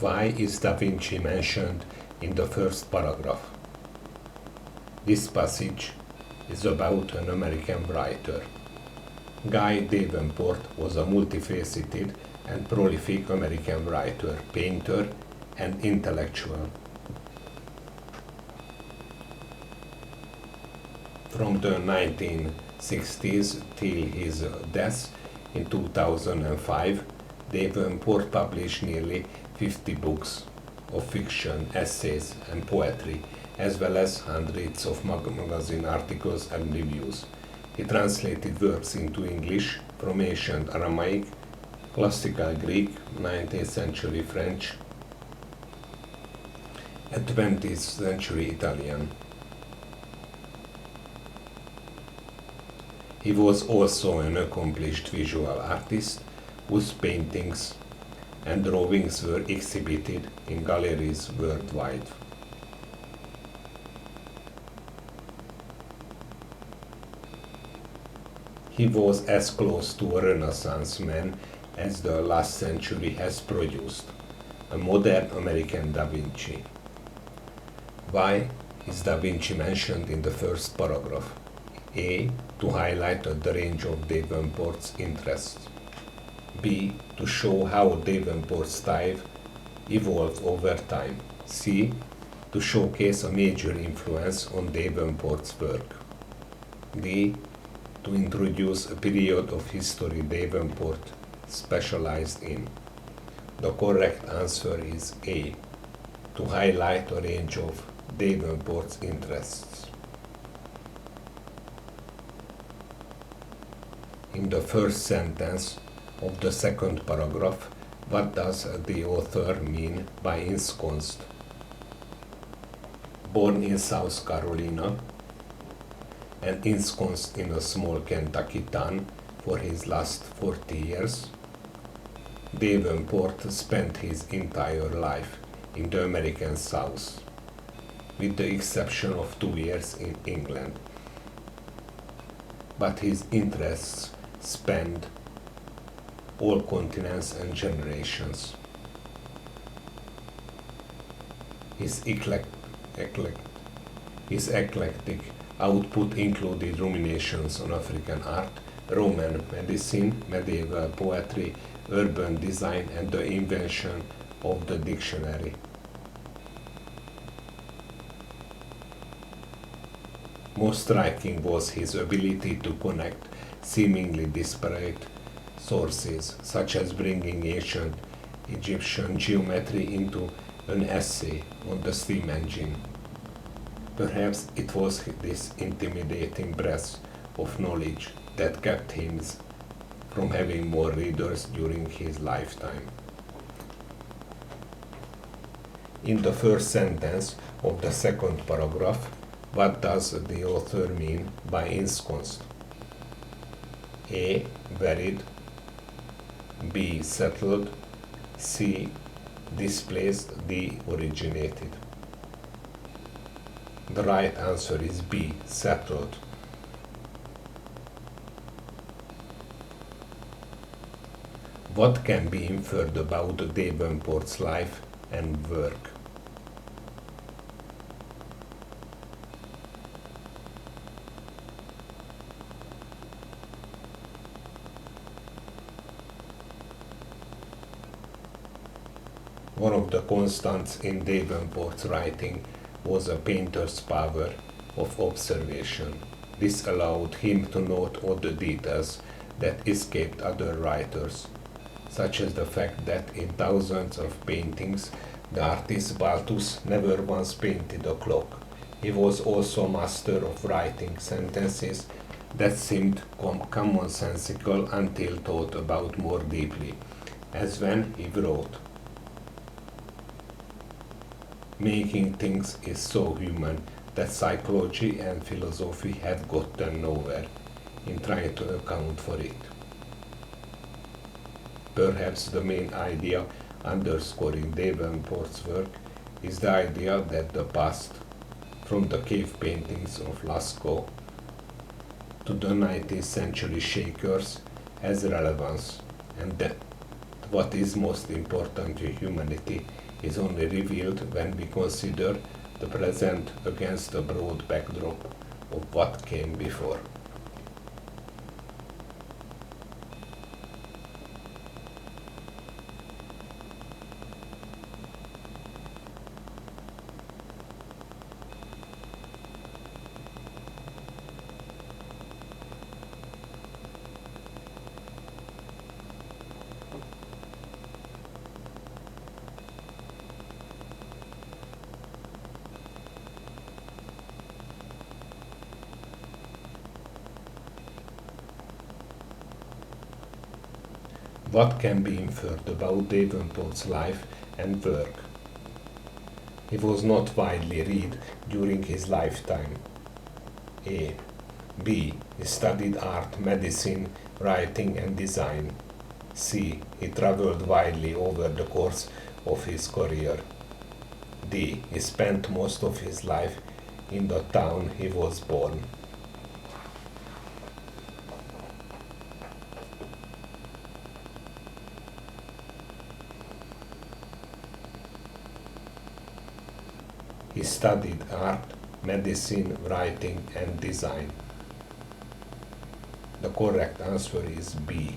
Why is Da Vinci mentioned in the first paragraph? This passage is about an American writer. Guy Davenport was a multifaceted and prolific American writer, painter, and intellectual. From the 1960s till his death in 2005, Davenport published nearly 50 books of fiction, essays, and poetry, as well as hundreds of magazine articles and reviews. He translated works into English from ancient Aramaic, classical Greek, 19th century French, and 20th century Italian. He was also an accomplished visual artist whose paintings and drawings were exhibited in galleries worldwide. He was as close to a Renaissance man as the last century has produced, a modern American Da Vinci. Why is Da Vinci mentioned in the first paragraph? A. To highlight the range of Davenport's interests. B. To show how Davenport's style evolved over time. C. To showcase a major influence on Davenport's work. D. To introduce a period of history Davenport specialized in. The correct answer is A. To highlight a range of Davenport's interests. In the first sentence of the second paragraph, what does the author mean by ensconced? Born in South Carolina and ensconced in a small Kentucky town for his last 40 years, Davenport spent his entire life in the American South, with the exception of 2 years in England. But his interests spanned all continents and generations. His eclectic output included ruminations on African art, Roman medicine, medieval poetry, urban design, and the invention of the dictionary. Most striking was his ability to connect seemingly disparate sources, such as bringing ancient Egyptian geometry into an essay on the steam engine. Perhaps it was this intimidating breadth of knowledge that kept him from having more readers during his lifetime. In the first sentence of the second paragraph, what does the author mean by ensconced? A. Varied. B. Settled. C. Displaced. D. Originated. The right answer is B. Settled. What can be inferred about Davenport's life and work? One of the constants in Davenport's writing was a painter's power of observation. This allowed him to note all the details that escaped other writers, such as the fact that in thousands of paintings, the artist Balthus never once painted a clock. He was also master of writing sentences that seemed commonsensical until thought about more deeply, as when he wrote, "Making things is so human that psychology and philosophy have gotten nowhere in trying to account for it." Perhaps the main idea underscoring Davenport's work is the idea that the past, from the cave paintings of Lascaux to the 19th century Shakers, has relevance, and that what is most important to humanity is only revealed when we consider the present against a broad backdrop of what came before. What can be inferred about Davenport's life and work? He was not widely read during his lifetime. A. B. He studied art, medicine, writing and design. C. He traveled widely over the course of his career. D. He spent most of his life in the town he was born. He studied art, medicine, writing and design. The correct answer is B.